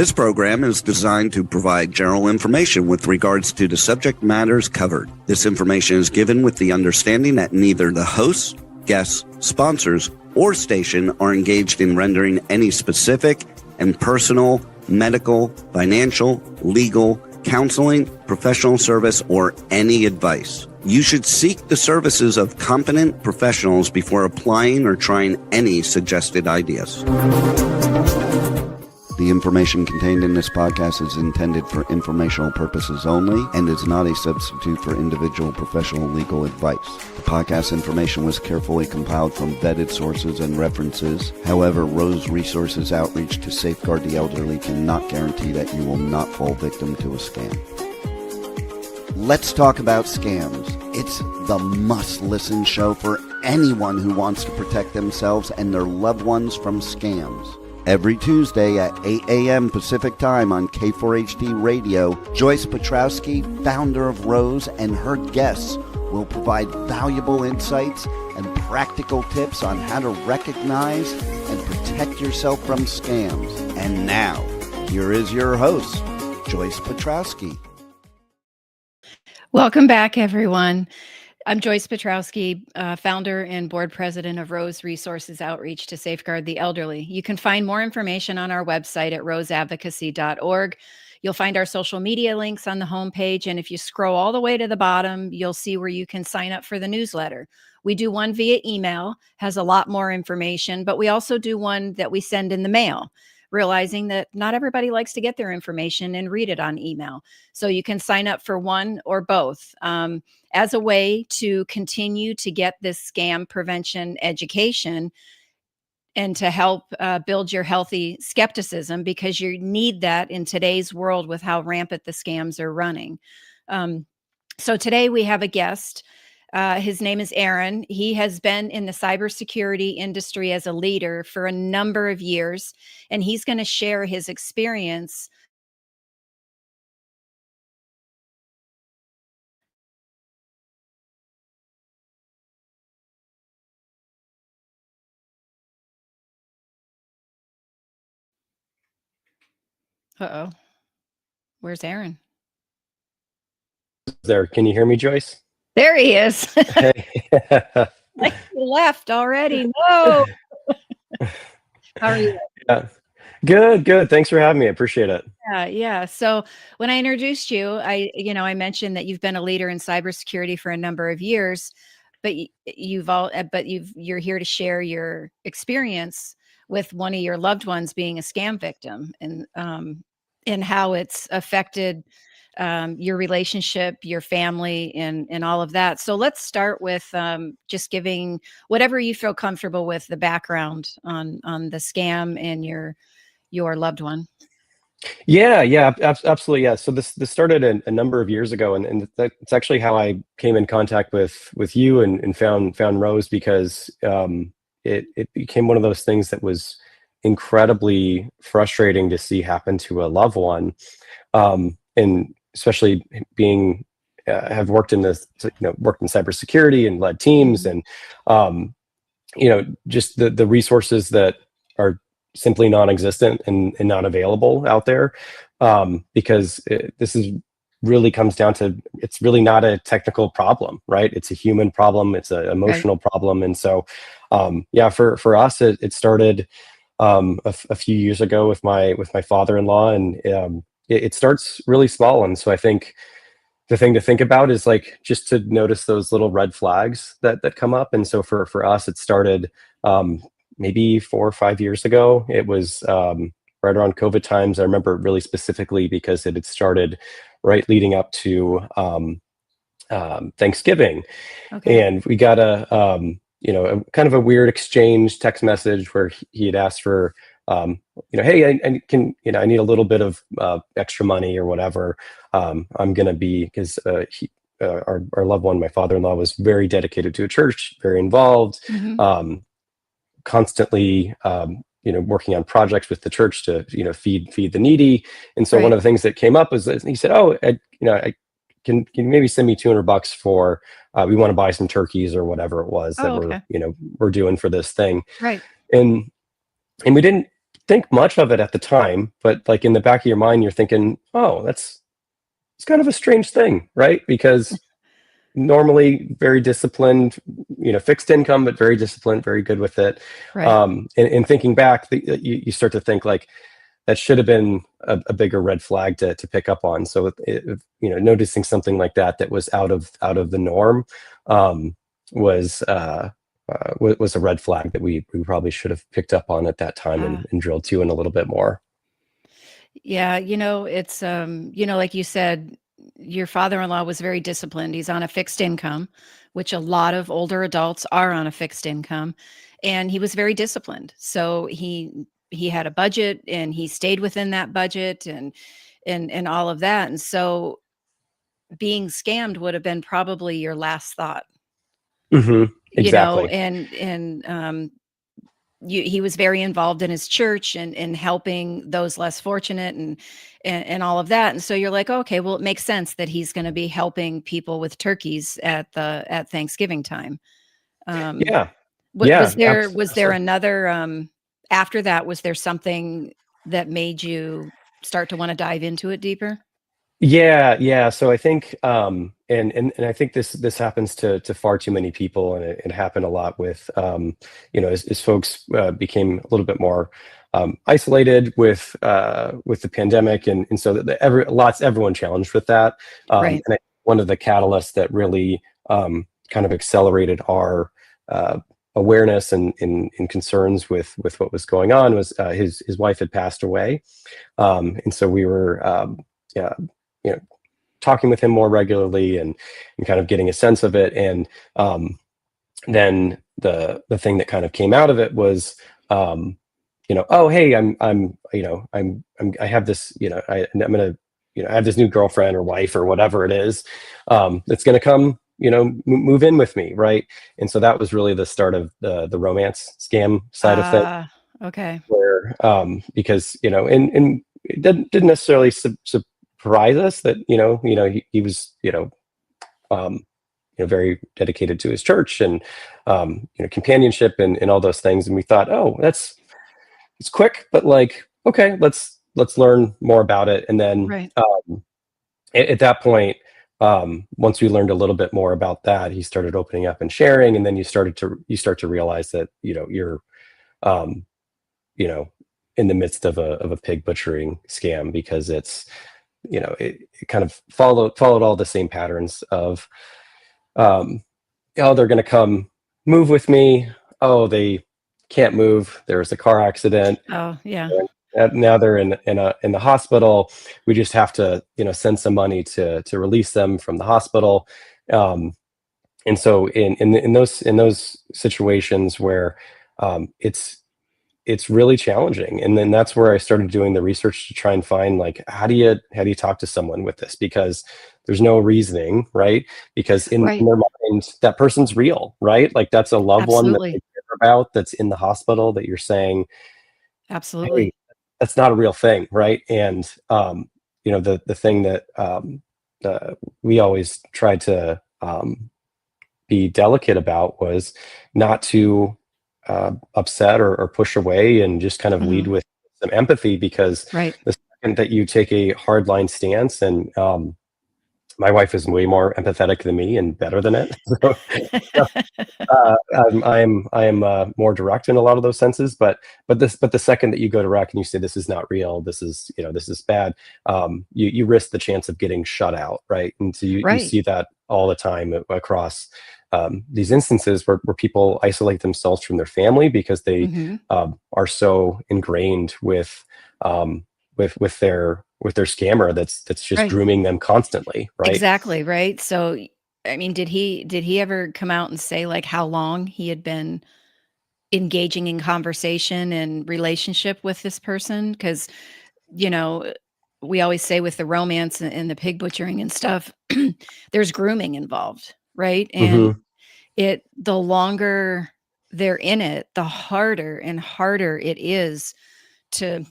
This program is designed to provide general information with regards to the subject matters covered. This information is given with the understanding that neither the hosts, guests, sponsors, or station are engaged in rendering any specific and personal, medical, financial, legal, counseling, professional service, or any advice. You should seek the services of competent professionals before applying or trying any suggested ideas. The information contained in this podcast is intended for informational purposes only and is not a substitute for individual professional legal advice. The podcast information was carefully compiled from vetted sources and references. However, Rose Resources Outreach to Safeguard the Elderly cannot guarantee that you will not fall victim to a scam. Let's talk about scams. It's the must-listen show for anyone who wants to protect themselves and their loved ones from scams. Every Tuesday at 8 a.m. Pacific Time on K4HD Radio, Joyce Petrowski, founder of Rose, and her guests will provide valuable insights and practical tips on how to recognize and protect yourself from scams. And now, here is your host, Joyce Petrowski. Welcome back, everyone. I'm Joyce Petrowski, founder and board president of Rose Resources Outreach to Safeguard the Elderly. You can find more information on our website at roseadvocacy.org. You'll find our social media links on the homepage, and if you scroll all the way to the bottom, you'll see where you can sign up for the newsletter. We do one via email, has a lot more information, but we also do one that we send in the mail, realizing that not everybody likes to get their information and read it on email. So you can sign up for one or both as a way to continue to get this scam prevention education and to help build your healthy skepticism, because you need that in today's world with how rampant the scams are running. So today we have a guest. His name is Erin. He has been in the cybersecurity industry as a leader for a number of years, and he's going to share his experience. Uh-oh. Where's Erin? There. Can you hear me, Joyce? There he is. Hey. Like he left already. No. How are you? Yeah. Good. Thanks for having me. I appreciate it. Yeah. So when I introduced you, I mentioned that you've been a leader in cybersecurity for a number of years, but you're here to share your experience with one of your loved ones being a scam victim, and how it's affected your relationship, your family, and all of that. So let's start with just giving whatever you feel comfortable with, the background on the scam and your loved one. Yeah, absolutely. Yeah. So this started a number of years ago, and that's actually how I came in contact with you and found Rose, because it became one of those things that was incredibly frustrating to see happen to a loved one, and especially being have worked in cybersecurity and led teams, and just the resources that are simply non-existent and not available out there, because this is really comes down to, it's really not a technical problem, right? It's a human problem. It's an emotional problem. And so, for us, it started a few years ago with my father-in-law, and it starts really small. And so I think the thing to think about is like just to notice those little red flags that come up. And so for us, it started maybe 4 or 5 years ago. It was right around COVID times. I remember really specifically because it had started right leading up to Thanksgiving. Okay. And we got a kind of a weird exchange text message where he had asked for, hey, I need a little bit of extra money or whatever. I'm going to be, because our loved one, my father-in-law, was very dedicated to a church, very involved, constantly, working on projects with the church to, feed the needy. And so one of the things that came up was that he said, can you maybe send me $200 for, we want to buy some turkeys or whatever it was that we're doing for this thing. Right. And we didn't think much of it at the time, but like in the back of your mind, you're thinking, oh, it's kind of a strange thing, right? Because normally very disciplined, fixed income, but very disciplined, very good with it. Right. And thinking back, you start to think like that should have been a bigger red flag to pick up on. So, noticing something like that was out of the norm, was was a red flag that we probably should have picked up on at that time Ah. and drilled to in a little bit more. Yeah, it's like you said, your father-in-law was very disciplined. He's on a fixed income, which a lot of older adults are on a fixed income, and he was very disciplined. So he had a budget and he stayed within that budget and all of that. And so being scammed would have been probably your last thought, Exactly. and he was very involved in his church and helping those less fortunate and all of that. And so you're like, okay, well, it makes sense that he's going to be helping people with turkeys at Thanksgiving time. Yeah. Was Yeah. there another, after that, was there something that made you start to want to dive into it deeper? Yeah. So I think, and I think this happens to far too many people, and it happened a lot with, as folks became a little bit more isolated with the pandemic, and so that everyone challenged with that. Right. And one of the catalysts that really kind of accelerated our awareness and concerns with what was going on was his wife had passed away, and so we were. Yeah, talking with him more regularly and kind of getting a sense of it. And then the thing that kind of came out of it was, oh, hey, I have this, I'm gonna, I have this new girlfriend or wife or whatever it is, that's gonna come, move in with me, right? And so that was really the start of the romance scam side of things, Okay. where because and it didn't necessarily surprise us that he was very dedicated to his church and companionship and all those things, and we thought, oh, it's quick, but like, okay, let's learn more about it. And then Right. At that point, once we learned a little bit more about that, he started opening up and sharing, and then you start to realize that you're um, in the midst of a pig butchering scam, because it's it kind of followed all the same patterns of oh, they're going to come move with me, oh, they can't move, there was a car accident, Oh, yeah. and now they're in the hospital, we just have to send some money to release them from the hospital. And so in those situations where it's really challenging. And then that's where I started doing the research to try and find, like, how do you talk to someone with this? Because there's no reasoning, right? Because in Right. their mind, that person's real, right? Like, that's a loved one that they Absolutely. care about, that's in the hospital, that you're saying, hey, Absolutely. that's not a real thing, right? And the thing that we always tried to be delicate about was not to upset or push away, and just kind of lead Mhm. with some empathy, because Right. the second that you take a hardline stance, and my wife is way more empathetic than me and better than it. So, I am more direct in a lot of those senses, but the second that you go direct and you say this is not real, this is bad, you risk the chance of getting shut out, right? And so you Right. see that all the time across these instances where people isolate themselves from their family because they Mhm. are so ingrained with their scammer that's just Right. grooming them constantly, right? Exactly, right? So, I mean, did he ever come out and say, like, how long he had been engaging in conversation and relationship with this person? Because you know, we always say with the romance and the pig butchering and stuff, there's grooming involved, right? And Hmm. the longer they're in it, the harder and harder it is to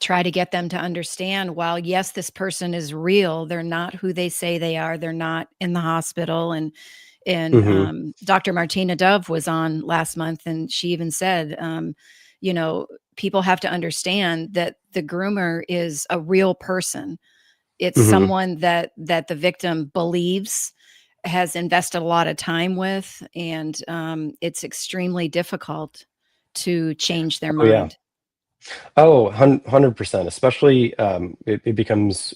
try to get them to understand, while yes, this person is real, they're not who they say they are. They're not in the hospital. And Hmm. Dr. Martina Dove was on last month, and she even said, you know, people have to understand that the groomer is a real person. It's Mhm. someone that the victim believes, has invested a lot of time with, and it's extremely difficult to change their Oh yeah. mind. Oh, 100%. Especially, it becomes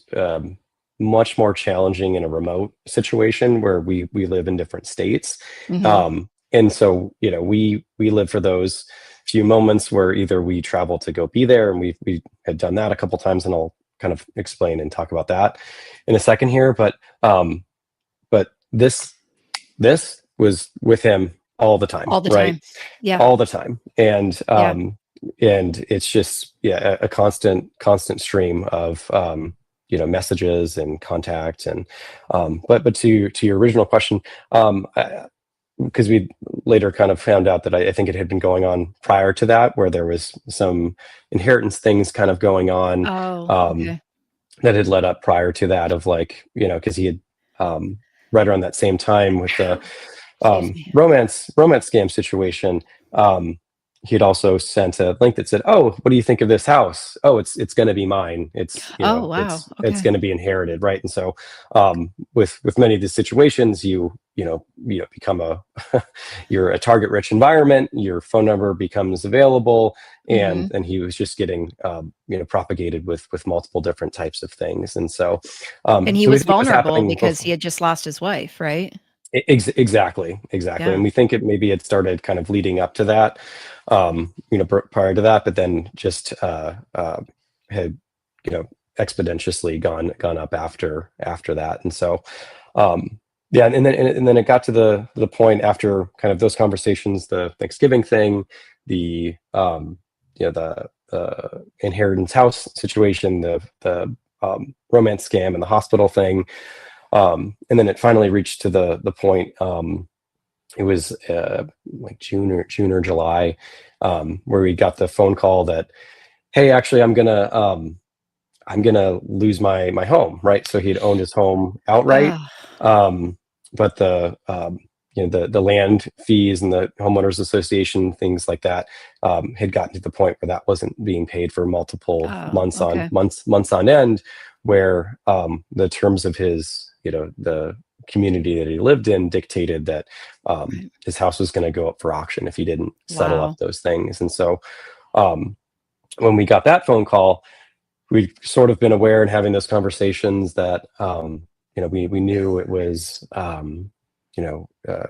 much more challenging in a remote situation where we live in different states. Hmm. And so, we live for those few moments where either we travel to go be there, and we had done that a couple times, and I'll kind of explain and talk about that in a second here. But this was with him all the time, All the right? time. Yeah. All the time. Yeah. And it's just, yeah, a constant stream of messages and contact. And but to your original question, because we later kind of found out that I think it had been going on prior to that, where there was some inheritance things kind of going on, Oh, um, okay. that had led up prior to that, of like, because he had, right around that same time with the Excuse me. romance scam situation. He'd also sent a link that said, "Oh, what do you think of this house? Oh, it's going to be mine. It's Oh, wow. it's Okay. going to be inherited, right?" And so, with many of these situations, you become you're a target rich environment. Your phone number becomes available, Hmm. and he was just getting propagated with multiple different types of things. And so, And he so we was think it was vulnerable happening because before. he had just lost his wife, right? Exactly. And Yeah. we think it started kind of leading up to that, prior to that, but then just had, exponentially gone up after that. And so, yeah, and then it got to the point after kind of those conversations, the Thanksgiving thing, the the inheritance house situation, the romance scam, and the hospital thing. And then it finally reached to the point. It was like June or July, where we got the phone call that, hey, actually, I'm gonna lose my home, right? So he'd owned his home outright, Oh, um, but the land fees and the homeowners association, things like that, had gotten to the point where that wasn't being paid for multiple oh, months on okay. months on end, where the terms of his, the community that he lived in dictated that Right. his house was going to go up for auction if he didn't settle up Wow. those things. And so, um, when we got that phone call, we'd sort of been aware and having those conversations that, we knew it was, you know uh,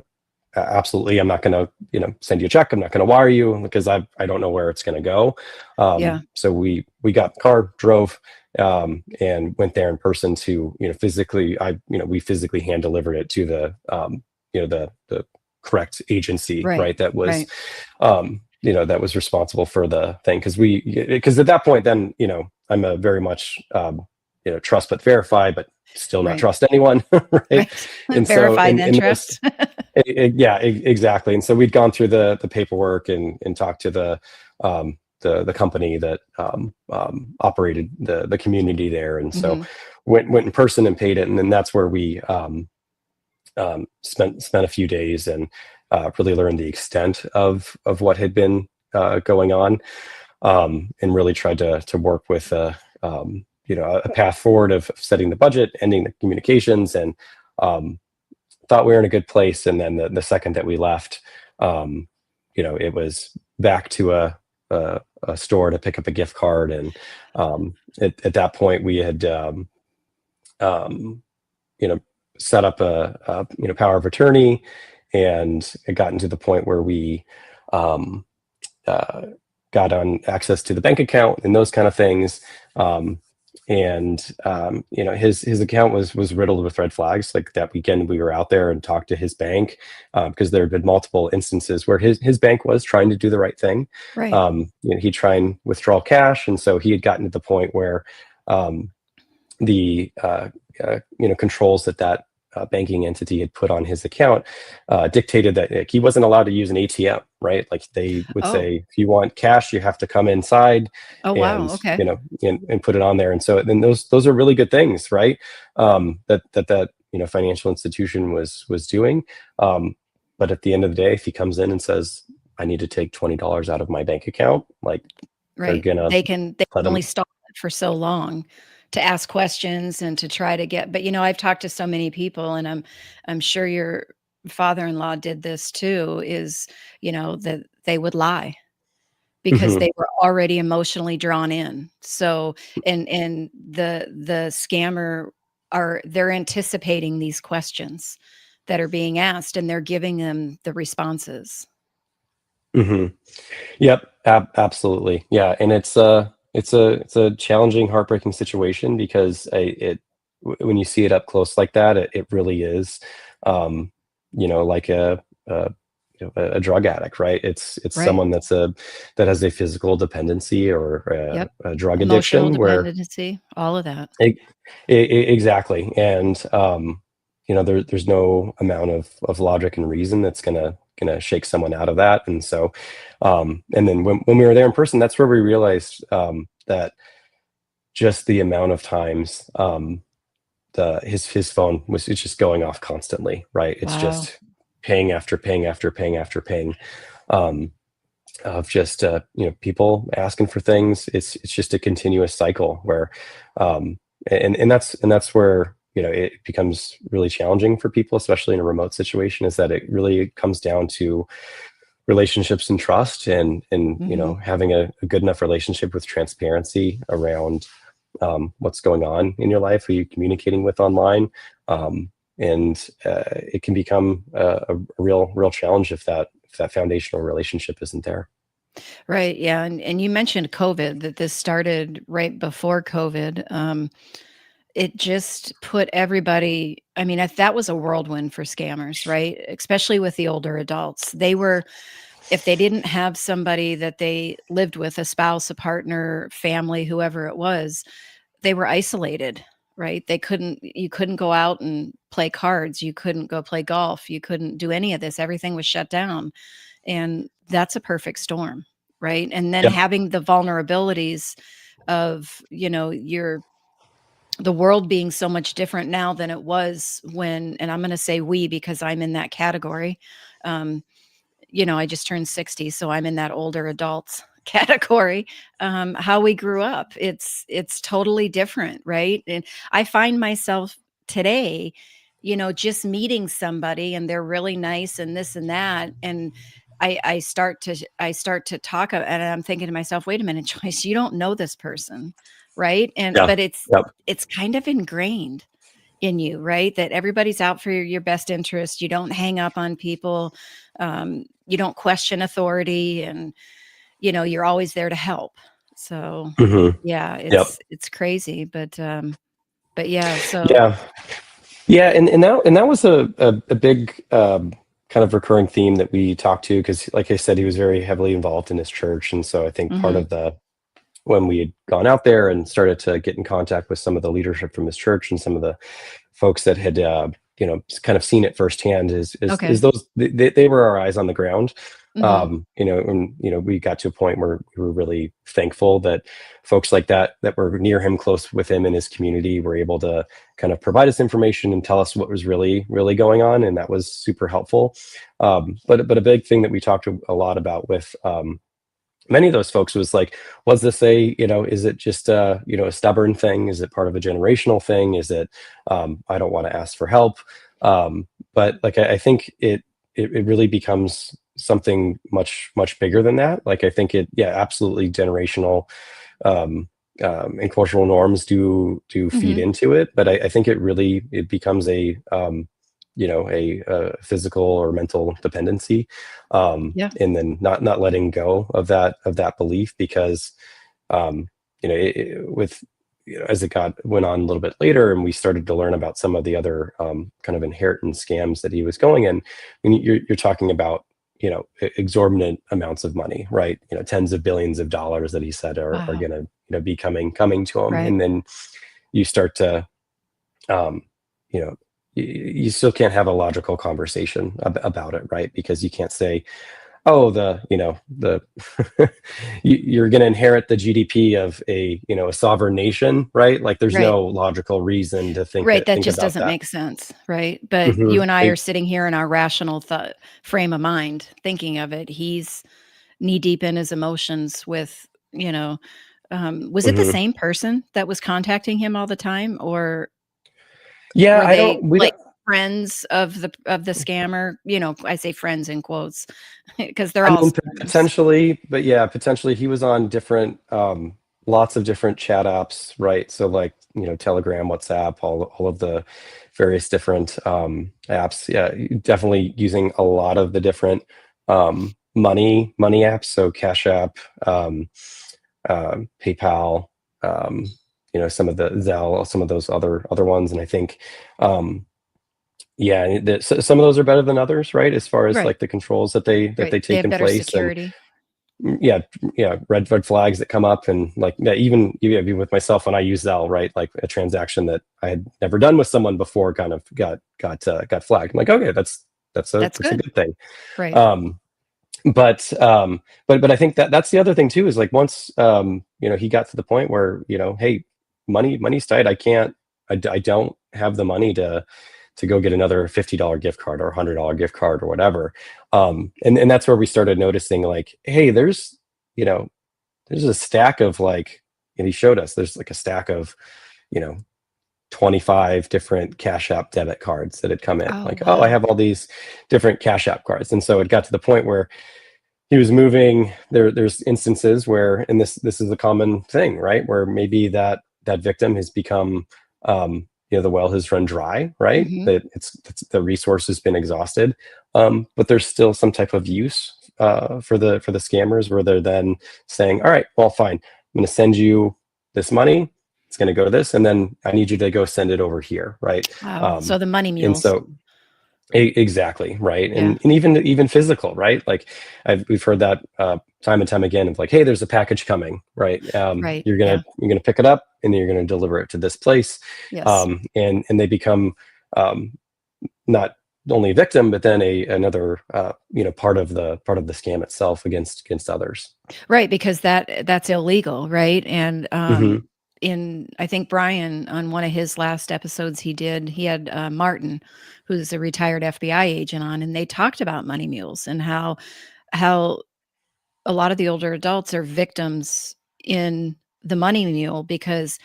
absolutely, I'm not going to, send you a check, I'm not going to wire you, because I don't know where it's going to go. Yeah. So we got in the car, drove, and went there in person to, physically, we physically hand delivered it to the, the correct agency, Right. right, that was, Right. that was responsible for the thing. Because at that point, then, I'm a very much, trust but verify, but still not Right. trust anyone, right? Right. And so Verify then in those, trust. yeah, exactly. And so we'd gone through the paperwork, and talked to the company that, operated the community there. And so Hmm. went in person and paid it. And then that's where we, spent a few days, and really learned the extent of what had been going on, and really tried to work with a path forward of setting the budget, ending the communications, and, thought we were in a good place. And then the second that we left, it was back to a store to pick up a gift card. And, at that point, we had, um, you know set up a power of attorney, and it gotten to the point where we, um, uh, got on access to the bank account and those kind of things. His account was riddled with red flags. Like that weekend, we were out there and talked to his bank, because there had been multiple instances where his bank was trying to do the right thing. Right. He'd try and withdraw cash, and so he had gotten to the point where, the controls that banking entity had put on his account, dictated that, like, he wasn't allowed to use an ATM, right? Like they would Oh. say, if you want cash, you have to come inside Oh, wow. and, Okay. and put it on there. And so then those are really good things, right? That financial institution was doing. But at the end of the day, if he comes in and says, I need to take $20 out of my bank account, like, are Right. gonna They can let only them. stall it for so long to ask questions and to try to get, but, I've talked to so many people, and I'm sure your father-in-law did this too, is, that they would lie because Mhm. they were already emotionally drawn in. So, and the scammer they're anticipating these questions that are being asked, and they're giving them the responses. Mhm. Yep, absolutely. Yeah, and it's a challenging, heartbreaking situation because when you see it up close like that, it really is, um, like a drug addict, right? It's Right. someone that has a physical dependency or Yep. a drug Emotional addiction where dependency, all of that. e- exactly, and there's no amount of logic and reason that's gonna shake someone out of that, and so, and then when we were there in person, that's where we realized that just the amount of times his phone was it's just going off constantly, right? It's Wow. just ping after ping after ping after ping. Um, of just people asking for things. It's just a continuous cycle where, um, and that's where it becomes really challenging for people, especially in a remote situation. Is that it really comes down to relationships and trust, and Mhm. having a good enough relationship with transparency around what's going on in your life, who you're communicating with online. Um, and it can become a real challenge if that foundational relationship isn't there. Right, yeah, and you mentioned COVID, that this started right before COVID. It just put everybody, I mean, if that was a whirlwind for scammers, right? Especially with the older adults. If they didn't have somebody that they lived with, a spouse, a partner, family, whoever it was, they were isolated, right? You couldn't go out and play cards, you couldn't go play golf, you couldn't do any of this, everything was shut down, and that's a perfect storm, right? And then Yep. having the vulnerabilities of, your the world being so much different now than it was when, and I'm gonna say we because I'm in that category. Um, I just turned 60, so I'm in that older adult category. How we grew up, it's totally different, right? And I find myself today, just meeting somebody and they're really nice and this and that, and I start to talk, and I'm thinking to myself, wait a minute, Joyce, you don't know this person, right? And Yeah. but Yep. it's kind of ingrained in you, right? That everybody's out for your best interest. You don't hang up on people. You don't question authority, and you're always there to help. So, Hmm. yeah, Yep. it's crazy, but yeah. So, Yeah. Yeah. And that was a big kind of recurring theme that we talked to, because, like I said, he was very heavily involved in his church, and so I think part hmm of the when we had gone out there and started to get in contact with some of the leadership from his church and some of the folks that had kind of seen it firsthand, is okay, those they were our eyes on the ground. hmm And we got to a point where we were really thankful that folks like that were near him, close with him in his community, were able to kind of provide us information and tell us what was really really going on, and that was super helpful. But a big thing that we talked a lot about with many of those folks was like, was this is it just a stubborn thing? Is it part of a generational thing? Is it, I don't want to ask for help? But like, I think it really becomes something much bigger than that. Like, I think yeah, absolutely generational, um, and cultural norms do feed hmm into it. But I think it becomes a physical or mental dependency, yeah, and then not letting go of that belief, because with as it went on a little bit later, and we started to learn about some of the other kind of inheritance scams that he was going in. I mean, you're talking about exorbitant amounts of money, right? Tens of billions of dollars that he said are wow, going to be coming to him, right, and then you start to um, you know you still can't have a logical conversation about it, right? Because you can't say, oh, the you're going to inherit the GDP of a sovereign nation, right? Like, there's right. no logical reason to Right, that think just about doesn't that. make sense, right? But Hmm. you and I are sitting here in our rational frame of mind thinking of it. He's knee deep in his emotions with Was it the same person that was contacting him all the time, or Yeah, were they we like don't. friends of the scammer? I say friends in quotes because they're I all mean, scams. potentially, but yeah, potentially he was on different, lots of different chat apps, right? So like, Telegram, WhatsApp, all of the various different apps. Yeah, definitely using a lot of the different money apps. So Cash App, PayPal, um, some of the Zelle, some of those other ones, and I think. Yeah, some of those are better than others, right? As far as Right, like the controls that they right. They take have in better place, and security. yeah, red flags that come up, and like, yeah, even with myself when I use Zelle, right? Like a transaction that I had never done with someone before kind of got flagged. I'm like, okay, that's That's a good. good thing. Right. Um, but I think that's the other thing too, is like once he got to the point where, hey, money's tight. I don't have the money to go get another $50 gift card or $100 gift card or whatever. And that's where we started noticing, like, hey, you know, there's a stack of, like, and he showed us, there's like a stack of, you know, 25 different Cash App debit cards that had come in. Oh, Like, oh, I wow. have all these different Cash App cards. And so it got to the point where he was moving there's instances where, and this is a common thing, right, where maybe that victim has become, the well has run dry, right, Hmm. that it's the resource has been exhausted, but there's still some type of use for the scammers, where they're then saying, all right, well, fine, I'm going to send you this money, it's going to go to this, and then I need you to go send it over here, right. Wow. So um, the money and mules. so exactly, right. Yeah. And even physical, right? Like, we've heard that time and time again, of like, hey, there's a package coming, right? Right. You're Yeah. gonna pick it up, and then you're gonna deliver it to this place. Yes. And they become, um, not only a victim, but then another part of the scam itself against others. Right, because that's illegal, right? And Hmm. in I think Brian, on one of his last episodes he had Martin, who's a retired FBI agent, on, and they talked about money mules and how a lot of the older adults are victims in the money mule because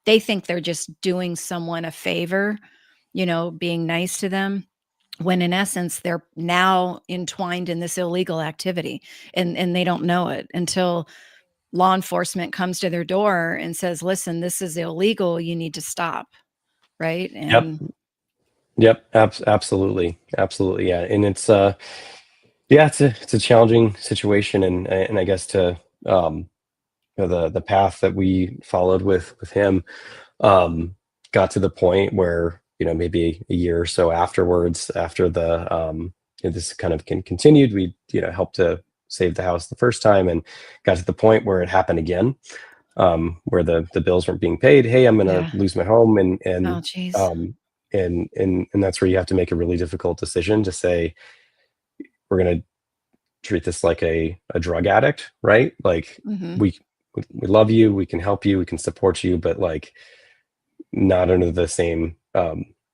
they think they're just doing someone a favor, being nice to them, when in essence they're now entwined in this illegal activity, and they don't know it until law enforcement comes to their door and says, listen, this is illegal, you need to stop, right? Yep. And Yep. Absolutely. Yeah. And yeah, it's a challenging situation, and I guess to, the path that we followed with him, got to the point where, maybe a year or so afterwards, after this kind of continued, we, helped to save the house the first time, and got to the point where it happened again, where the bills weren't being paid. Hey, I'm going to yeah. lose my home, Oh, geez. um, and that's where you have to make a really difficult decision to say, we're going to treat this like a drug addict, right? Like, Hmm. we love you, we can help you, we can support you, but like, not under the same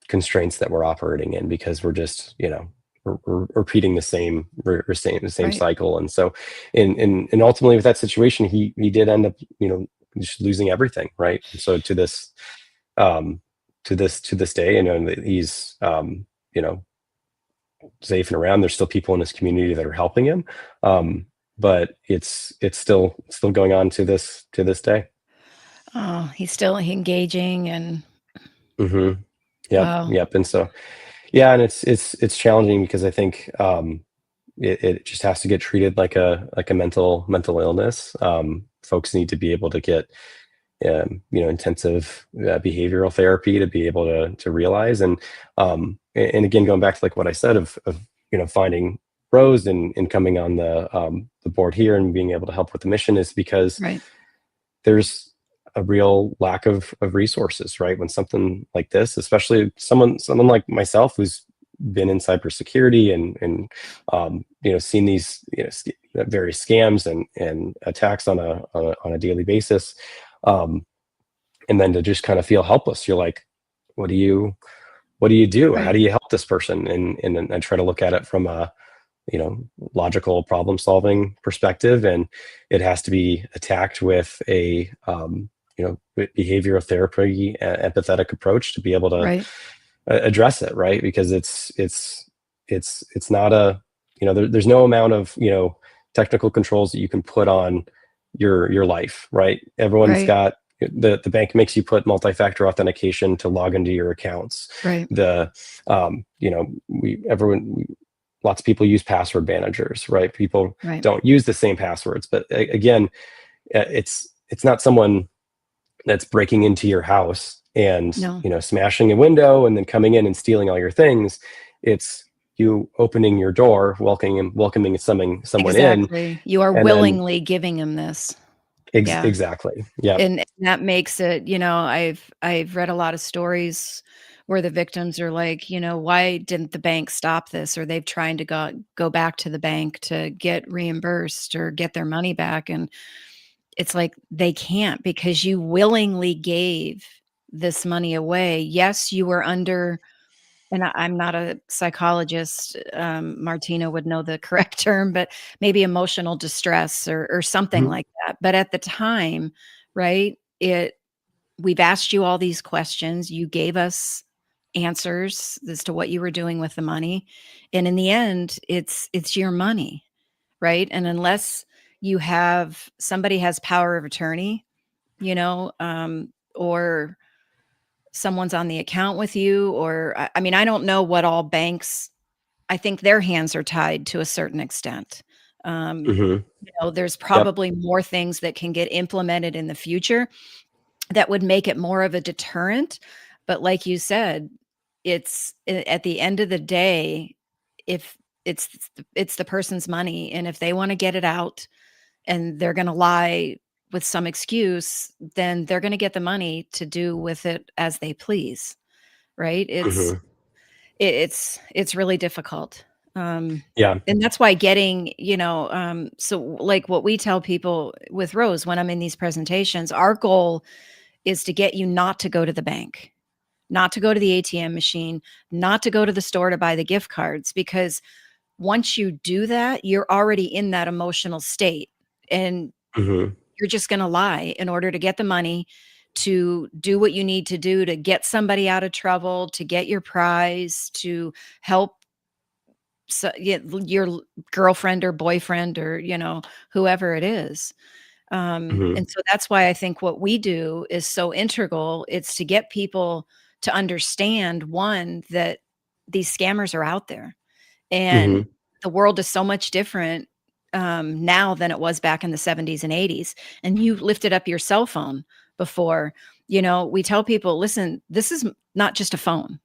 constraints that we're operating in, because we're just, we're repeating the same Right. cycle. And so, and ultimately with that situation, he did end up, just losing everything, right. And so um to this day, that he's, you know safe and around. There's still people in his community that are helping him, but it's still going on to this day. Oh, he's still engaging, and Hmm. wow. Yep. And so, yeah, and it's challenging, because I think, it just has to get treated like a mental illness. Folks need to be able to get, intensive behavioral therapy, to be able to realize, and again, going back to like what I said of finding Rose, and coming on the board here, and being able to help with the mission, is because Right. there's a real lack of resources, right? When something like this, especially someone like myself, who's been in cybersecurity, and seen these, various scams and attacks on a daily basis, um, and then to just kind of feel helpless. You're like, what do you do? How Right. do you help this person? And then I try to look at it from a logical problem solving perspective, and it has to be attacked with a behavioral therapy, empathetic approach to be able to Right. address it, right? Because it's not a, there's no amount of technical controls that you can put on your life, right? Everyone's Right. got the bank makes you put multi-factor authentication to log into your accounts. Right. The lots of people use password managers, right? People Right. don't use the same passwords, but again, it's not someone that's breaking into your house and No. smashing a window and then coming in and stealing all your things. It's you opening your door, welcoming someone in, Exactly. You are and then willingly giving him this. Yeah. exactly, yeah. And that makes it, I've read a lot of stories where the victims are like, why didn't the bank stop this? Or they've trying to go back to the bank to get reimbursed or get their money back. And it's like they can't, because you willingly gave this money away. Yes, you were under, and I'm not a psychologist. Martina would know the correct term, but maybe emotional distress or something Mhm. like that. But at the time, right, we've asked you all these questions. You gave us answers as to what you were doing with the money. And in the end, it's your money, right? And unless somebody has power of attorney, or someone's on the account with you, or I mean, I don't know what all banks, I think their hands are tied to a certain extent. Um, Mhm. there's Yep. probably more things that can get implemented in the future that would make it more of a deterrent. But like you said, at the end of the day, if it's the person's money, and if they want to get it out and they're going to lie with some excuse, then they're going to get the money to do with it as they please, right? Mhm. It's really difficult. Yeah. And that's why getting, so like what we tell people with Rose when I'm in these presentations, our goal is to get you not to go to the bank, not to go to the ATM machine, not to go to the store to buy the gift cards, because once you do that, you're already in that emotional state, and Mhm. you're just going to lie in order to get the money, to do what you need to do to get somebody out of trouble, to get your prize, to help your girlfriend or boyfriend, or whoever it is. Mhm. And so that's why I think what we do is so integral. It's to get people to understand, one, that these scammers are out there, and Mhm. the world is so much different now than it was back in the 70s and 80s. And you lifted up your cell phone before. We tell people, listen, this is not just a phone.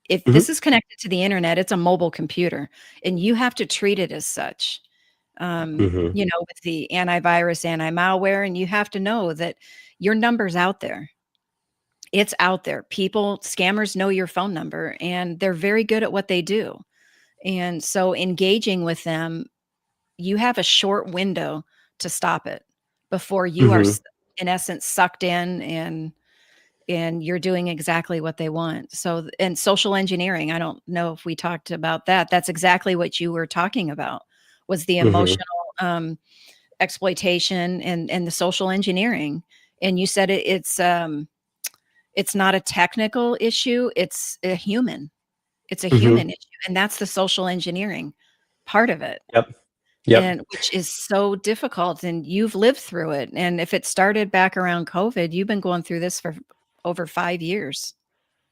If Mhm. this is connected to the internet, it's a mobile computer, and you have to treat it as such. Mhm. With the antivirus, anti-malware, and you have to know that your number's out there. It's out there. Scammers know your phone number, and they're very good at what they do. And so engaging with them, you have a short window to stop it before you are Mhm. in essence sucked in, and you're doing exactly what they want. So, and social engineering, I don't know if we talked about that. That's exactly what you were talking about, was the Mhm. emotional exploitation and the social engineering. And you said it's not a technical issue, it's a Mhm. human issue, and that's the social engineering part of it. Yep. Yep. And which is so difficult, and you've lived through it. And if it started back around COVID, you've been going through this for over 5 years.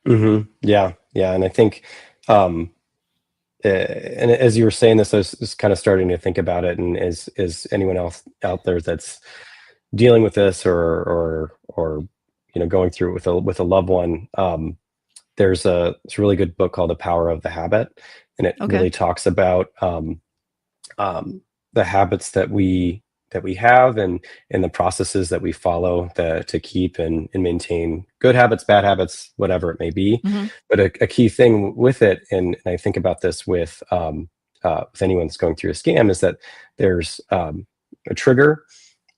Yeah. Yeah. And I think, and as you were saying this, I was kind of starting to think about it. And is anyone else out there that's dealing with this, or going through it with a loved one? It's a really good book called The Power of the Habit, and it Okay. really talks about um, the habits that we have, and the processes that we follow to keep and maintain good habits, bad habits, whatever it may be. Mhm. But a key thing with it, and I think about this with anyone that's going through a scam, is that there's a trigger,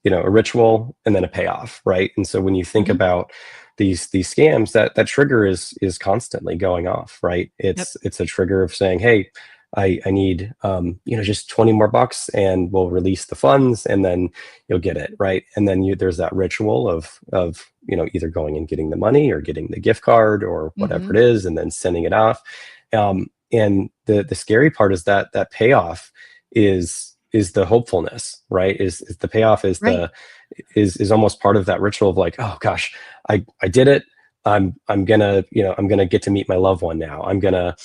a ritual, and then a payoff, right? And so when you think Mhm. about these scams, that trigger is constantly going off, right? Yep. It's a trigger of saying, hey, I need, just 20 more bucks and we'll release the funds and then you'll get it. Right. And then there's that ritual of, either going and getting the money or getting the gift card or whatever Mm-hmm. it is, and then sending it off. And the scary part is that payoff is the hopefulness, right? Is the payoff is Right. is almost part of that ritual of like, oh gosh, I did it. I'm gonna get to meet my loved one now. I'm gonna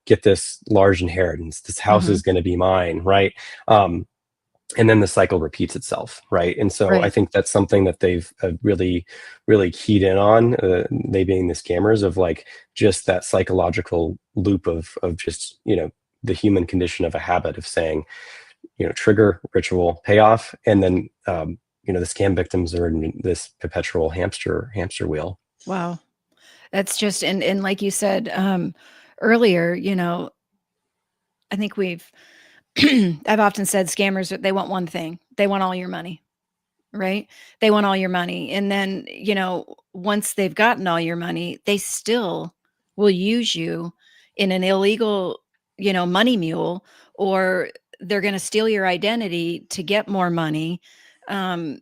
get this large inheritance. This house Mm-hmm. is gonna be mine, right? And then the cycle repeats itself, right? And so I Right. think that's something that they've really, really keyed in on. They being the scammers, of like just that psychological loop of just the human condition of a habit of saying, trigger, ritual, payoff, and then the scam victims are in this perpetual hamster wheel. Wow. That's just, and like you said earlier, I think I've often said scammers, they want one thing. They want all your money, right? They want all your money. And then, once they've gotten all your money, they still will use you in an illegal, money mule, or they're going to steal your identity to get more money. Um,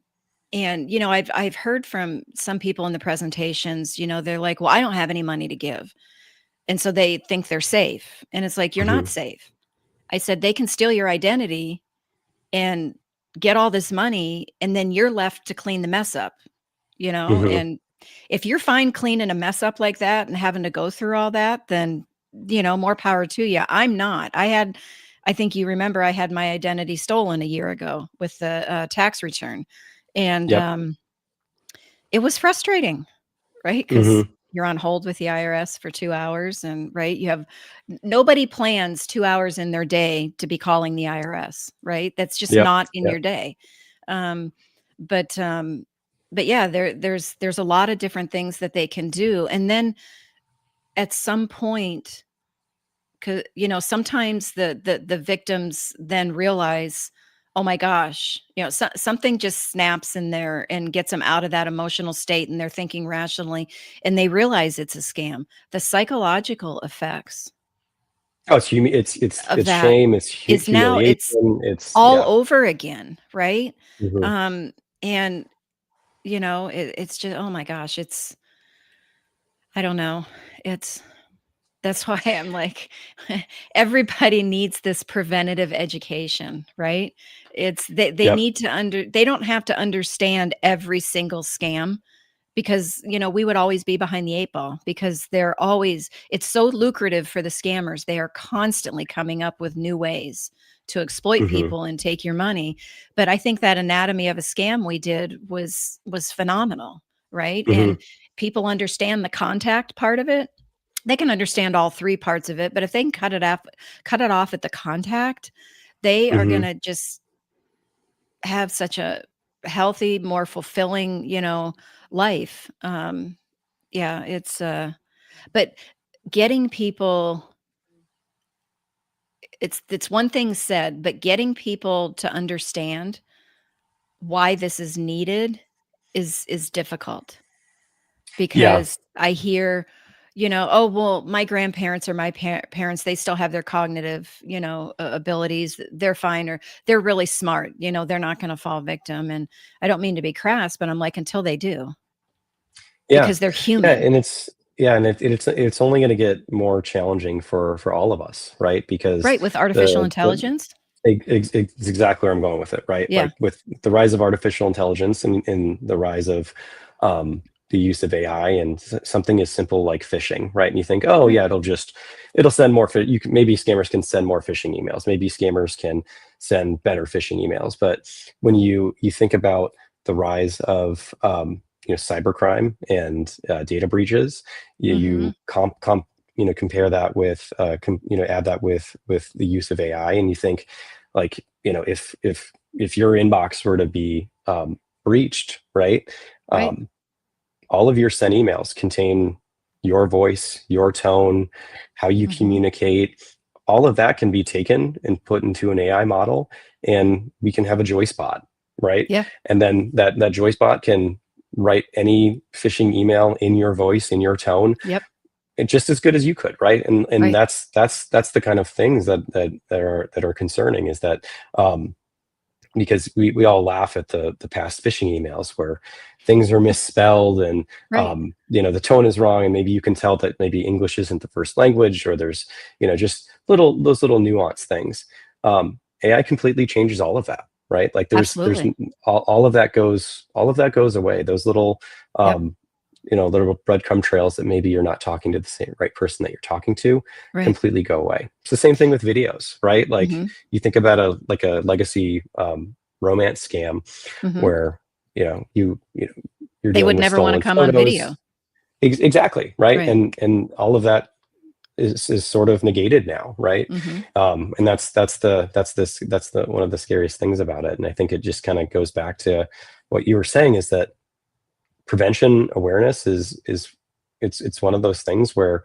and I've heard from some people in the presentations, they're like, "Well, I don't have any money to give." And so they think they're safe. And it's like, you're not Hmm. safe. I said, they can steal your identity and get all this money, and then you're left to clean the mess up, Hmm. and if you're fine cleaning a mess up like that and having to go through all that, then, more power to you. I'm not. I think you remember I had my identity stolen a year ago with the tax return. And Yep. it was frustrating, right? Because Hmm. you're on hold with the IRS for 2 hours, and right, you have nobody plans 2 hours in their day to be calling the IRS, right? That's just Yep. not in Yep. your day. Um, but yeah, there's a lot of different things that they can do, and then at some point, sometimes the victims then realize, oh my gosh, something just snaps in there and gets them out of that emotional state, and they're thinking rationally, and they realize it's a scam. The psychological effects Oh, it's of that shame, it's is now humiliation, it's it's all yeah. over again, right? Hmm. um and it's just, oh my gosh, I don't know, it's that's why I'm like, everybody needs this preventative education, right? They Yep. need to they don't have to understand every single scam, because, we would always be behind the 8 ball, because it's so lucrative for the scammers. They are constantly coming up with new ways to exploit Hmm. people and take your money. But I think that anatomy of a scam we did was phenomenal, right? Hmm. And people understand the contact part of it. They can understand all 3 parts of it, but if they can cut it off at the contact, they are Hmm. gonna just have such a healthy, more fulfilling, life. Yeah, but getting people, it's one thing said, but getting people to understand why this is needed is difficult. Yeah. Because I hear, "Oh, well, my grandparents or my parents, they still have their cognitive, abilities. They're fine, or they're really smart. They're not going to fall victim." And I don't mean to be crass, but I'm like, until they do, Yeah. because they're Yeah. human. And it's only going to get more challenging for all of us, right? Because Right, with artificial the intelligence. it's exactly where I'm going with it, right? Yeah. Like with the rise of artificial intelligence and the rise of the use of AI, and something as simple like phishing, right? And you think, oh Right. yeah, it'll send more. Maybe scammers can send more phishing emails. Maybe scammers can send better phishing emails. But when you think about the rise of cybercrime and data breaches, Mhm. you compare that with add that with the use of AI, and you think like, if your inbox were to be breached, right? Right. Um, all of your sent emails contain your voice, your tone, how you Mhm. communicate. All of that can be taken and put into an AI model, and we can have a joy spot, right? Yeah. And then that joy spot can write any phishing email in your voice, in your tone, Yep. just as good as you could, right? And Right. that's the kind of things that are concerning, is that because we all laugh at the past phishing emails where things are misspelled, and Right. the tone is wrong, and maybe you can tell that maybe English isn't the first language, or there's just those little nuance things. AI completely changes all of that, right? Like there's Absolutely. all of that goes away. Those little Yep. little breadcrumb trails that maybe you're not talking to the same right person that you're talking to Right. completely go away. It's the same thing with videos, right? Like Hmm. you think about a legacy romance scam Hmm. where you're They dealing would with never want to stolen come on video. photos. Exactly, right? Right. And all of that is sort of negated now, right? Hmm. And that's the one of the scariest things about it. And I think it just kind of goes back to what you were saying, is that prevention awareness is it's one of those things where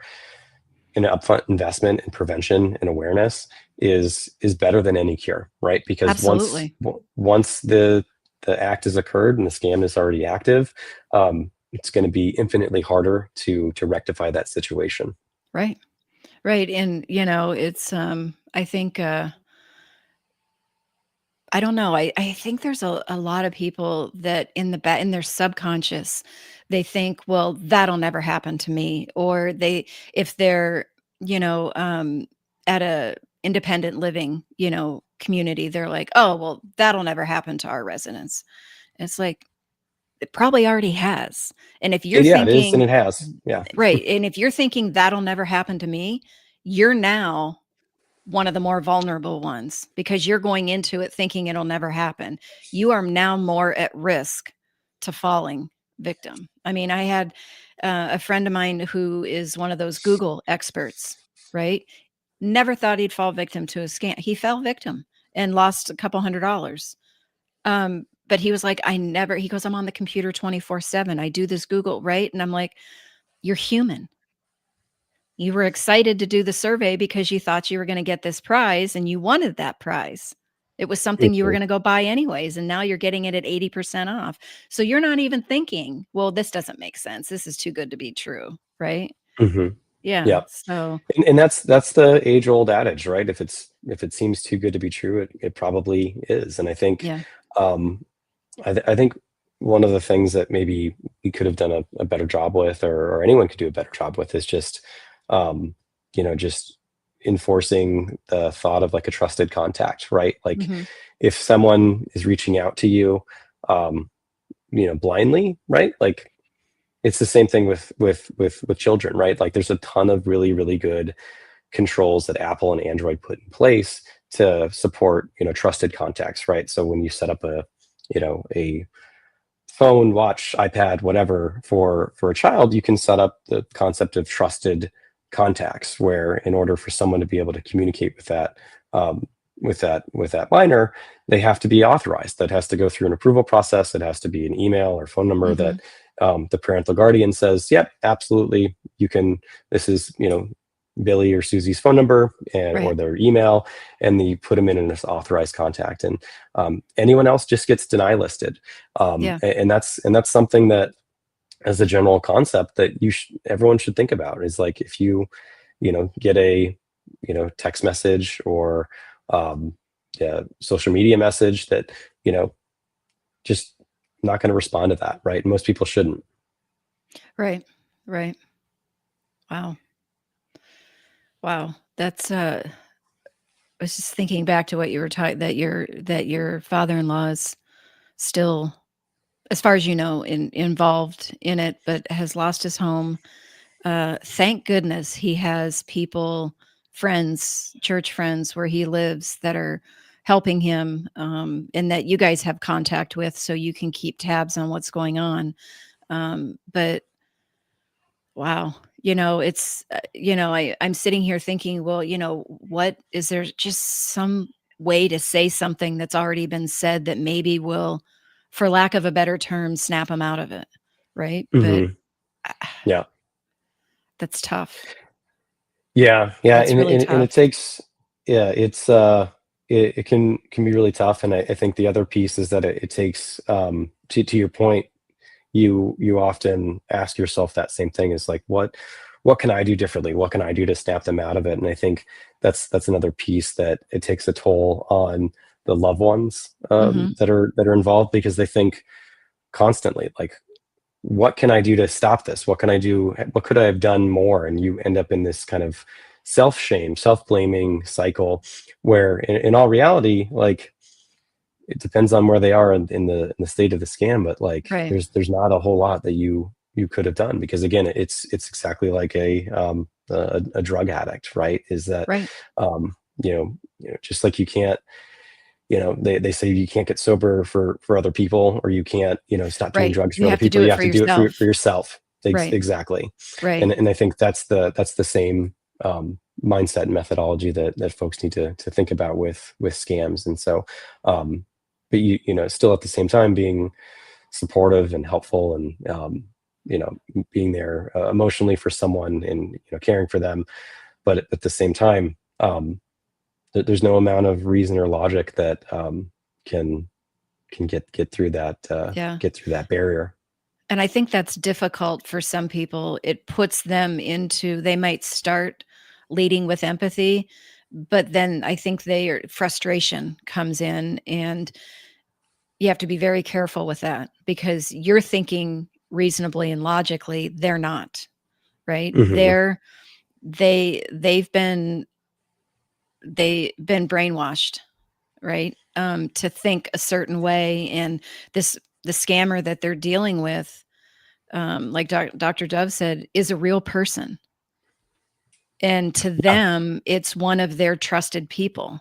an upfront investment in prevention and awareness is better than any cure, right? Because Absolutely. once the act has occurred and the scam is already active, it's going to be infinitely harder to rectify that situation. Right. Right. And it's I think I don't know. I think there's a lot of people that in their subconscious, they think, well, that'll never happen to me. Or if they're, you know, um, at a independent living, community, they're like, oh, well, that'll never happen to our residents. It's like, it probably already has. And if you're Yeah, it is, and thinking, it has. Yeah. right, and if you're thinking that'll never happen to me, you're now one of the more vulnerable ones because you're going into it thinking it'll never happen. You are now more at risk to falling victim. I mean, I had a friend of mine who is one of those Google experts, right? Never thought he'd fall victim to a scam. He fell victim and lost a couple $100. But he was like, he goes, I'm on the computer 24/7. I do this Google, right? And I'm like, you're human. You were excited to do the survey because you thought you were gonna get this prize and you wanted that prize. It was something you were Mhm. gonna go buy anyways, and now you're getting it at 80% off. So you're not even thinking, "Well, this doesn't make sense. This is too good to be true." Right? Mhm. Yeah. Yeah. So And that's the age old adage, right? If it seems too good to be true, it probably is. And I think yeah. um, I think one of the things that maybe we could have done a better job with, or anyone could do a better job with, is just um, just enforcing the thought of like a trusted contact, right? Like Mhm. if someone is reaching out to you, um, blindly, right? Like it's the same thing with children, right? Like there's a ton of really really good controls that Apple and Android put in place to support trusted contacts, right? So when you set up a phone, watch, iPad, whatever for a child, you can set up the concept of trusted contacts, where in order for someone to be able to communicate with that with that minor, they have to be authorized. That has to go through an approval process. It has to be an email or phone number that Mhm. the parental guardian says, "Yep, absolutely, you can." This is Billy or Susie's phone number or Right. their email, and you put them in as authorized contact, and anyone else just gets deny listed. Yeah. And that's something that, as a general concept, that everyone should think about, is like if get a text message or um, social media message that just not going to respond to that, right? Most people shouldn't. Right. Right. Wow. Wow. That's I was just thinking back to what you were talking that your father-in-law is still, as far as you know, involved in it, but has lost his home. Thank goodness he has people, friends, church friends where he lives that are helping him, and that you guys have contact with, so you can keep tabs on what's going on. But wow, I'm sitting here thinking, well, what is there just some way to say something that's already been said that maybe will, for lack of a better term, snap them out of it, right? But Hmm. Yeah. that's tough. Yeah, yeah, That's really and tough. it takes, yeah, it can be really tough, and I think the other piece is that it takes, to your point, you often ask yourself that same thing, is like, what can I do differently? What can I do to snap them out of it? And I think that's another piece that it takes a toll on the loved ones Hmm. that are involved, because they think constantly like, what can I do to stop this? What can I do? What could I have done more? And you end up in this kind of self shame, self blaming cycle, where in all reality, like, it depends on where they are in the state of the scam, but like, Right. there's not a whole lot that you could have done, because again, it's exactly like a drug addict, right? Is that Right. just like you can't, they say you can't get sober for other people, or you can't, stop doing Right. drugs for You other have to people. do You it have for to do it for yourself. yourself. Right. Exactly. Right. And I think that's the same mindset and methodology that folks need to think about with scams. And so, but still at the same time being supportive and helpful, and being there emotionally for someone, and caring for them. But at the same time, there's no amount of reason or logic that can get through that Yeah. barrier. And I think that's difficult for some people. It puts them into, they might start leading with empathy, but then I think frustration comes in, and you have to be very careful with that, because you're thinking reasonably and logically, they're not, right? Hmm. They've been brainwashed, right? To think a certain way, and the scammer that they're dealing with, like Dr. Dove said, is a real person. And to Yeah. them, it's one of their trusted people,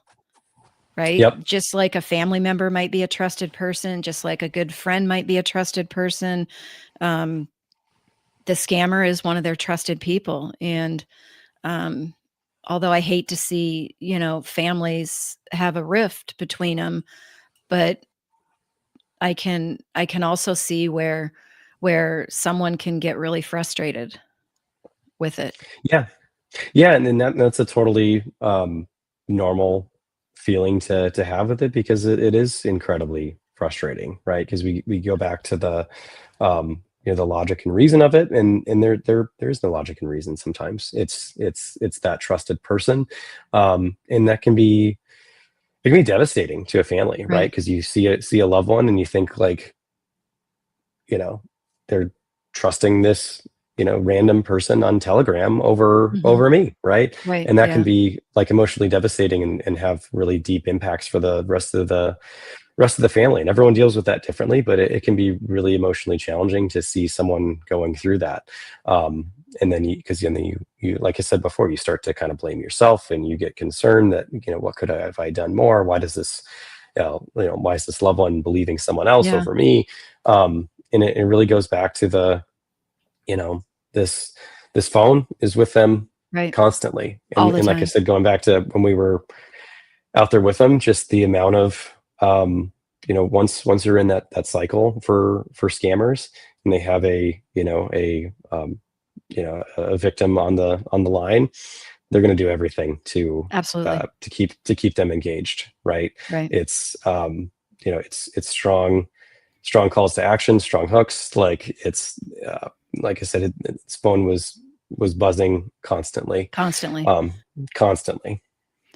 right? Yep. Just like a family member might be a trusted person, just like a good friend might be a trusted person. Um, the scammer is one of their trusted people. And um, although I hate to see, families have a rift between them, but I can also see where someone can get really frustrated with it. Yeah. Yeah, and then that's a totally normal feeling to have with it, because it is incredibly frustrating, right? Because we go back to the logic and reason of it, and there is no logic and reason. Sometimes it's that trusted person, and that can be, it can be devastating to a family, right? Right. Because you see a loved one, and you think like, you know they're trusting this random person on Telegram over Mhm. me, right? Right, And that can yeah, be like emotionally devastating, and have really deep impacts for the rest of the family. And everyone deals with that differently, but it can be really emotionally challenging to see someone going through that. And then you like I said before, you start to kind of blame yourself, and you get concerned that, what could I have I done more? Why does this why is this loved one believing someone else yeah, over me? And it really goes back to the, you know this this phone is with them right, constantly. all and the and like I time. said, going back to when we were out there with them, just the amount of once you're in that cycle for scammers, and they have a victim on the line, they're going to do everything Absolutely, to keep them engaged, right? right. It's strong calls to action, strong hooks. Like, it's like I said, its phone was buzzing constantly, Constantly. um constantly.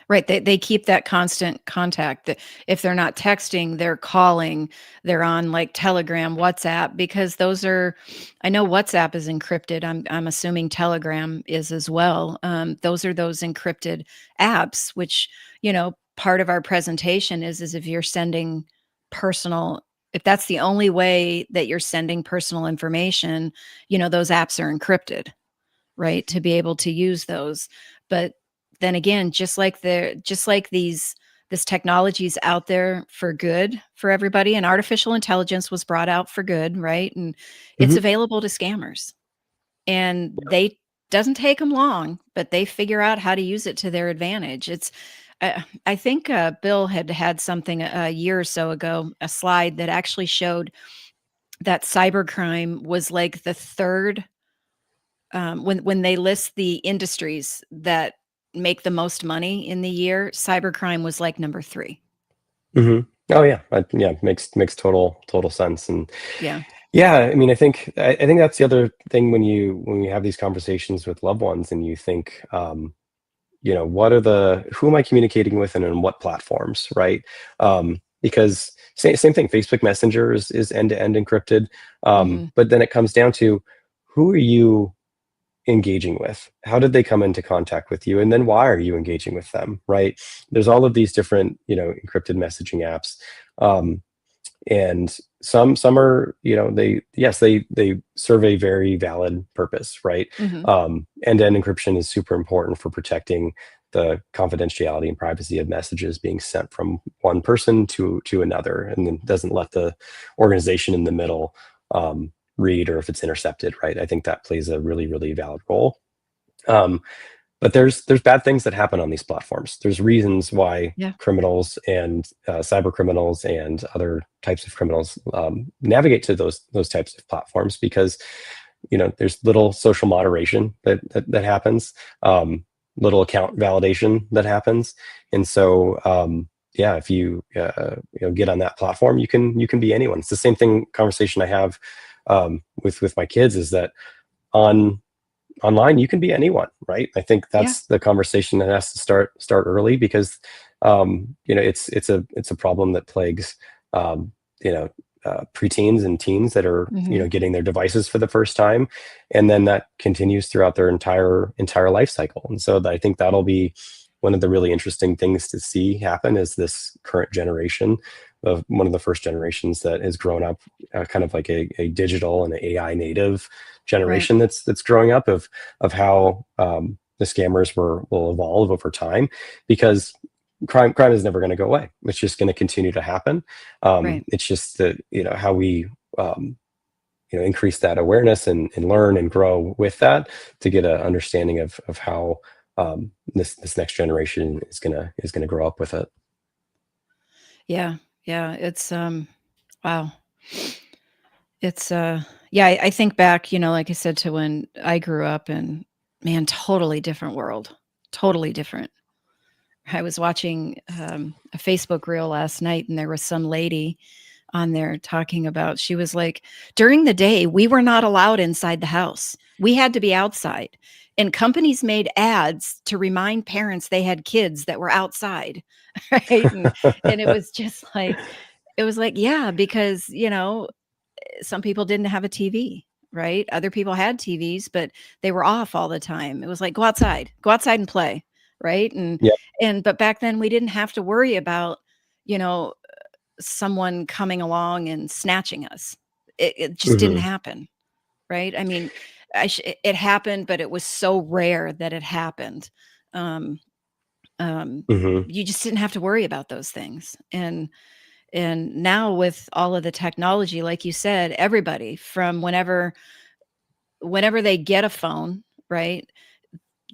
Right, they keep that constant contact. That if they're not texting, they're calling, they're on, like, Telegram, WhatsApp, because those are, I know WhatsApp is encrypted, I'm assuming Telegram is as well. Those are those encrypted apps, which, part of our presentation is if you're sending personal, if that's the only way that you're sending personal information, those apps are encrypted, right, to be able to use those. But then again, just like this technology is out there for good for everybody, and artificial intelligence was brought out for good, right? And it's Mhm. available to scammers. And they doesn't take them long, but they figure out how to use it to their advantage. I think Bill had something a year or so ago, a slide that actually showed that cybercrime was like the third, when they list the industries that make the most money in the year, cybercrime was like number 3. Oh yeah, yeah, makes total sense. And Yeah. Yeah, I mean, I think that's the other thing when you have these conversations with loved ones and you think, who am I communicating with and on what platforms, right? Because same thing, Facebook Messenger is end-to-end encrypted. Hmm. But then it comes down to who are you engaging with? How did they come into contact with you? And then why are you engaging with them, right? There's all of these different, encrypted messaging apps. Um, and some are, they serve a very valid purpose, right? Hmm. End-to-end encryption is super important for protecting the confidentiality and privacy of messages being sent from one person to another, and then doesn't let the organization in the middle read, or if it's intercepted, right? I think that plays a really, really valid role. um, but there's bad things that happen on these platforms. There's reasons why Yeah. criminals and cyber criminals and other types of criminals navigate to those types of platforms, because there's little social moderation that happens, little account validation that happens, and so yeah, if you get on that platform, you can be anyone. It's the same thing conversation I have with my kids, is that on online you can be anyone, right? I think Yeah. that's the conversation that has to start early, because it's a problem that plagues um, you know preteens and teens that are Hmm. getting their devices for the first time, and then that continues throughout their entire life cycle. And so I think that'll be one of the really interesting things to see happen, is this current generation of one of the first generations that has grown up kind of like a digital and AI native Right. generation that's growing up, of how the scammers will evolve over time, because crime is never going to go away. It's just going to continue to happen. Right. It's just that how we um, increase that awareness and learn and grow with that, to get an understanding of how this next generation is gonna grow up with it. Yeah. Yeah. It's wow. It's yeah, I think back, like I said, to when I grew up, and man, totally different world. Totally different. I was watching a Facebook reel last night, and there was some lady on there talking about, she was like, during the day, we were not allowed inside the house. We had to be outside. And companies made ads to remind parents they had kids that were outside. Right. And it was just like, it was like, yeah, because, some people didn't have a TV, right? Other people had TVs, but they were off all the time. It was like, go outside and play, right? Yeah. But back then we didn't have to worry about, you know, someone coming along and snatching us. It just didn't Hmm. happen, right? I mean, it happened, but it was so rare that it happened. Um, um, Hmm. you just didn't have to worry about those things. And now with all of the technology, like you said, everybody from whenever they get a phone, right?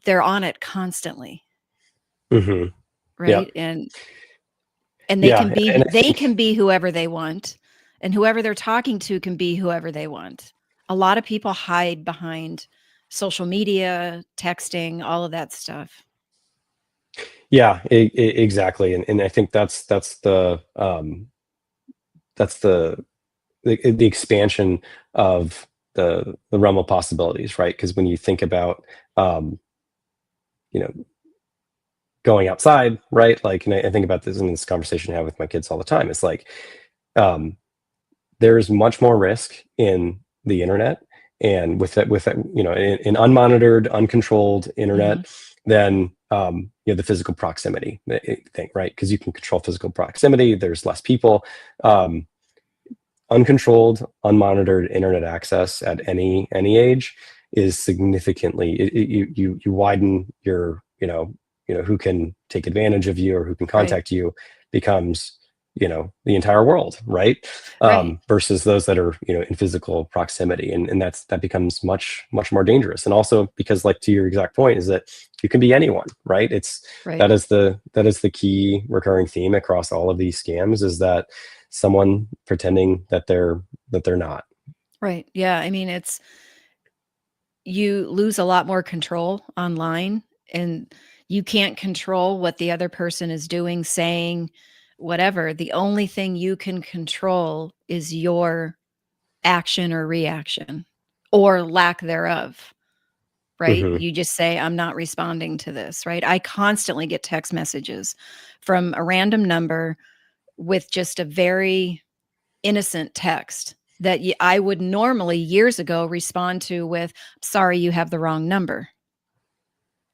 They're on it constantly, Hmm. Yeah. right? And they can Yeah. be And I they think, can be whoever they want, and whoever they're talking to can be whoever they want. A lot of people hide behind social media, texting, all of that stuff. yeah, exactly. And I think that's the expansion of the realm of possibilities, right? Because when you think about um, you know going outside, right? Like, and I think about this in this conversation I have with my kids all the time. It's like um, there's much more risk in the internet, and with that, in unmonitored, uncontrolled Mhm. internet, than the physical proximity thing, right? Because you can control physical proximity. There's less people. Um, Uncontrolled, unmonitored internet access at any age is significantly, you widen your, who can take advantage of you or who can Right. contact you, becomes the entire world, right? Right. Versus those that are in physical proximity, and that becomes much more dangerous. And also because, like, to your exact point, is that you can be anyone, right? It's Right. that is the key recurring theme across all of these scams, is that someone pretending that they're not. Right. Yeah, I mean, it's you lose a lot more control online, and you can't control what the other person is doing, saying, whatever. The only thing you can control is your action or reaction or lack thereof, right? Mhm. You just say, I'm not responding to this, right? I constantly get text messages from a random number with just a very innocent text that I would normally years ago respond to with, sorry, you have the wrong number.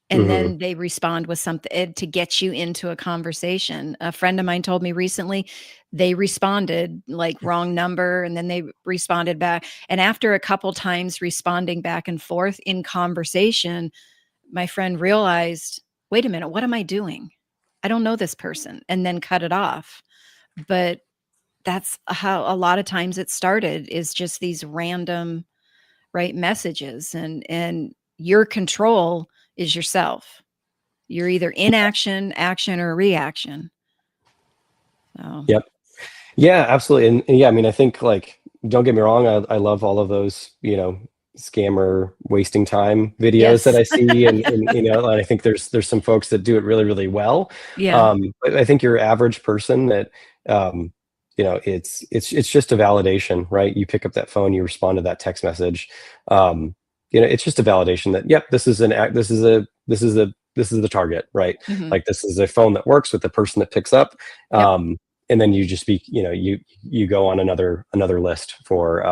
And Mhm. then they respond with something to get you into a conversation. A friend of mine told me recently they responded like wrong number, and then they responded back. And after a couple times responding back and forth in conversation, my friend realized, wait a minute, what am I doing? I don't know this person, and then cut it off. But that's how a lot of times it started, is just these random, right, messages, and your control is yourself. You're either in action, action, or reaction. So, Yep. Yeah, absolutely. And yeah, I mean, I think like, don't get me wrong, I love all of those, scammer wasting time videos that yes. I see, and and I think there's some folks that do it really, really well. Yeah. But I think your average person that um, it's just a validation, right? You pick up that phone, you respond to that text message. Um, it's just a validation that, yep, this is the target, right? Mhm. Like, this is a phone that works with the person that picks up. Yep. And then you just speak, you go on another list for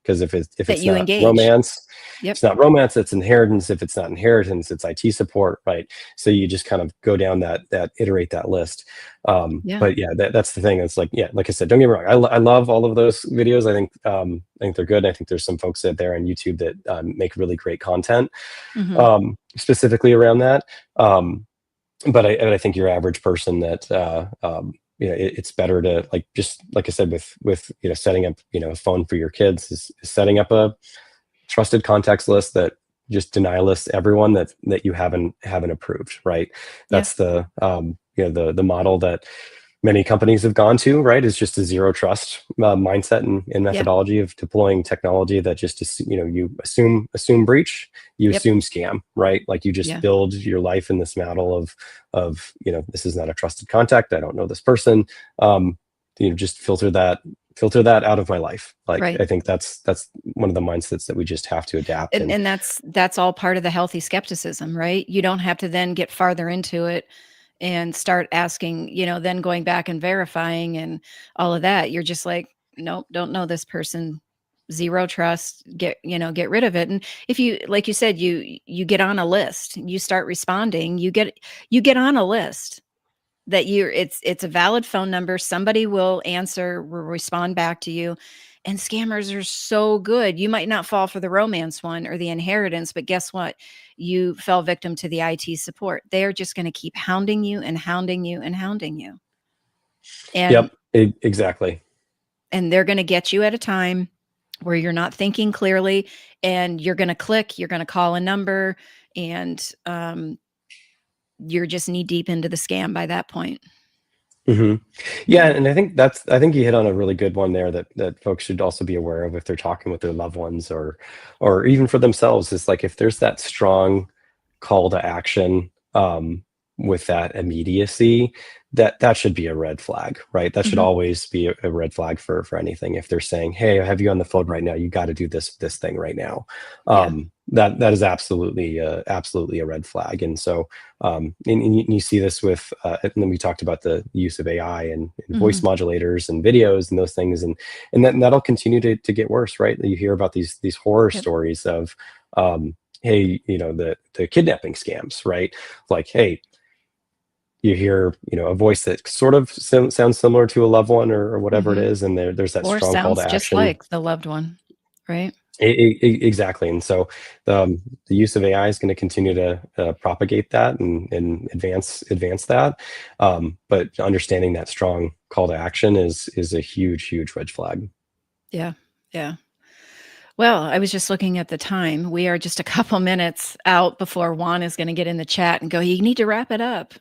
because if That it's you not engage. romance, Yep. it's not romance, it's inheritance. If it's not inheritance, it's IT support, right? So you just kind of go down that iterate that list. Yeah. But yeah, that's the thing. It's like, yeah, like I said, don't get me wrong, I love all of those videos. I think they're good. I think there's some folks out there on YouTube that make really great content, Mhm. specifically around that. But I think your average person that it's better to, like, just like I said, with setting up a phone for your kids, is setting up a trusted contacts list that just deny lists everyone that you haven't approved, right? Yeah. That's the model that many companies have gone to, right? Is just a zero trust mindset and Yeah. methodology of deploying technology that just is, you assume breach, you Yep. assume scam, right? Like, you just Yeah. build your life in this model of this is not a trusted contact, I don't know this person. Just filter that out of my life. Like, Right. I think that's one of the mindsets that we just have to adapt. And And and that's all part of the healthy skepticism, right? You don't have to then get farther into it and start asking, then going back and verifying and all of that. You're just like, nope, don't know this person. Zero trust. Get rid of it. And if you, like you said, you get on a list, you start responding, you get on a list that it's a valid phone number. Somebody will answer, will respond back to you. And scammers are so good. You might not fall for the romance one or the inheritance, but guess what? You fell victim to the IT support. They're just going to keep hounding you and hounding you and hounding you. And yep, exactly. and they're going to get you at a time where you're not thinking clearly, and you're going to click, you're going to call a number, and you're just knee deep into the scam by that point. hmm Yeah, Yeah. and I think you hit on a really good one there, that folks should also be aware of if they're talking with their loved ones, or even for themselves. Is like, if there's that strong call to action, with that immediacy, that should be a red flag, right? That should Mhm. always be a red flag for anything. If they're saying, "Hey, I have you on the phone right now. You got to do this thing right now," Yeah. that is absolutely a red flag. And so, and you see this with, and then we talked about the use of AI and voice Mhm. modulators and videos and those things, and that'll continue to get worse, right? You hear about these horror Yep. stories of, hey, the kidnapping scams, right? Like, hey, you hear a voice that sort of sounds similar to a loved one, or whatever it Mhm. is, and there's that Or strong call to sounds just action. like the loved one, right? Exactly. And so the use of AI is going to continue to propagate that and advance that. But understanding that strong call to action is a huge red flag. Yeah. Yeah. Well, I was just looking at the time. We are just a couple minutes out before Juan is going to get in the chat and go, you need to wrap it up.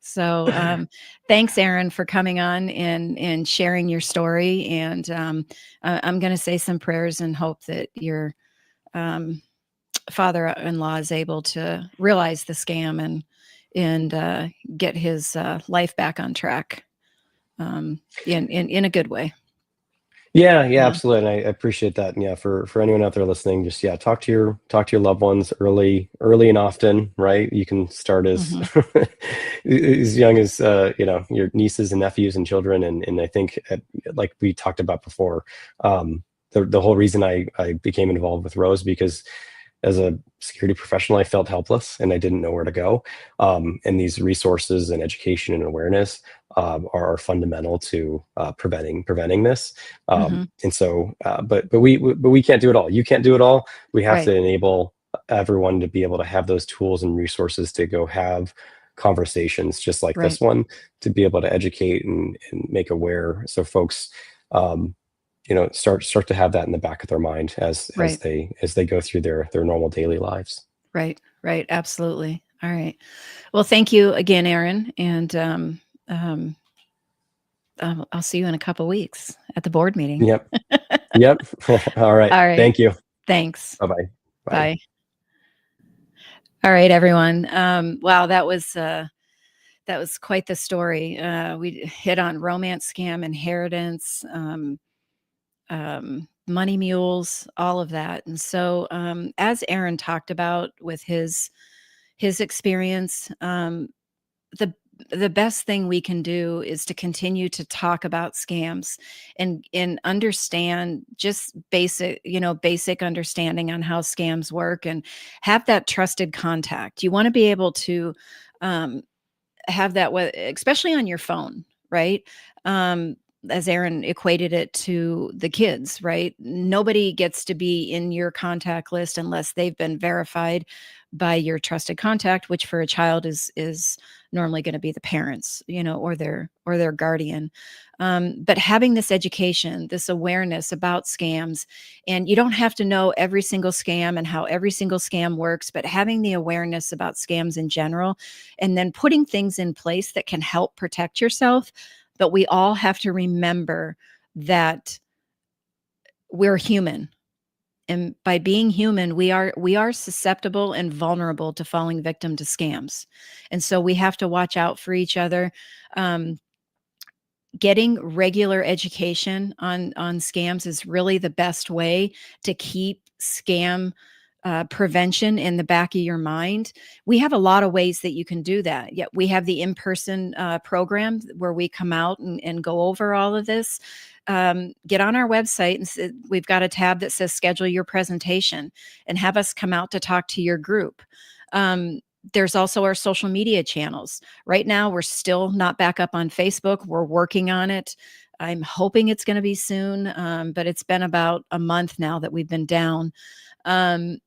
So, thanks, Erin, for coming on and sharing your story. And I'm going to say some prayers and hope that your um, father-in-law is able to realize the scam and get his life back on track in a good way. Yeah, Yeah. absolutely. And I appreciate that. And yeah, for anyone out there listening, just talk to your loved ones early and often, right? You can start as Mhm. as young as your nieces and nephews and children. And I think like we talked about before, the whole reason I became involved with Rose, because as a security professional, I felt helpless and I didn't know where to go. And these resources and education and awareness are fundamental to preventing this. Mhm. And so, but we can't do it all. You can't do it all. We have Right. to enable everyone to be able to have those tools and resources to go have conversations just like Right. this one, to be able to educate and make aware, so folks um, start to have that in the back of their mind as Right. they go through their normal daily lives. Right. Right. Absolutely. All right. Well, thank you again, Erin, and um, I'll see you in a couple weeks at the board meeting. Yep. Yep. All right. All right. Thank you. Thanks. Bye-bye. Bye. Bye. All right, everyone. Wow, that was quite the story. We hit on romance scam, inheritance, money mules, all of that. And so, as Aaron talked about with his experience, the the best thing we can do is to continue to talk about scams and understand just basic understanding on how scams work, and have that trusted contact. You want to be able to um, have that especially on your phone, right? um as Aaron equated it to the kids, right? Nobody gets to be in your contact list unless they've been verified by your trusted contact, which for a child is normally going to be the parents, or their guardian. But having this education, this awareness about scams, and you don't have to know every single scam and how every single scam works, but having the awareness about scams in general, and then putting things in place that can help protect yourself. But we all have to remember that we're human. And by being human, we are susceptible and vulnerable to falling victim to scams. And so we have to watch out for each other. Um, Getting regular education on scams is really the best way to keep scam prevention in the back of your mind. We have a lot of ways that you can do that. Yet we have the in-person program where we come out and go over all of this. Get on our website and we've got a tab that says schedule your presentation, and have us come out to talk to your group. There's also our social media channels. Right now, we're still not back up on Facebook. We're working on it. I'm hoping it's going to be soon, but it's been about a month now that we've been down. Um,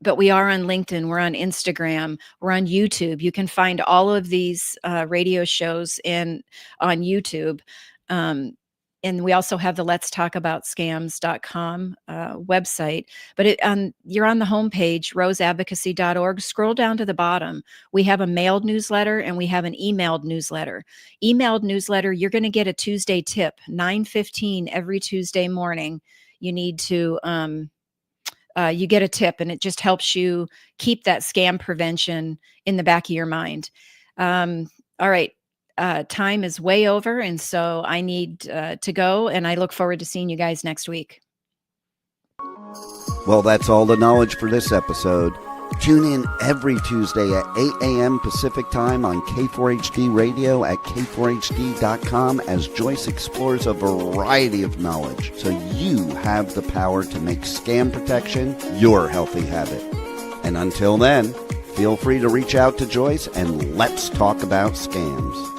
but we are on LinkedIn, we're on Instagram, we're on YouTube. You can find all of these radio shows on YouTube. Um, and we also have the Let's Talk About Scams.com website. But you're on the homepage, roseadvocacy.org. Scroll down to the bottom. We have a mailed newsletter and we have an emailed newsletter. Emailed newsletter, you're going to get a Tuesday tip, 9:15 every Tuesday morning. You need to you get a tip, and it just helps you keep that scam prevention in the back of your mind. All right. Time is way over, and so I need to go, and I look forward to seeing you guys next week. Well, that's all the knowledge for this episode. Tune in every Tuesday at 8 a.m. Pacific Time on K4HD Radio at k4hd.com as Joyce explores a variety of knowledge so you have the power to make scam protection your healthy habit. And until then, feel free to reach out to Joyce and let's talk about scams.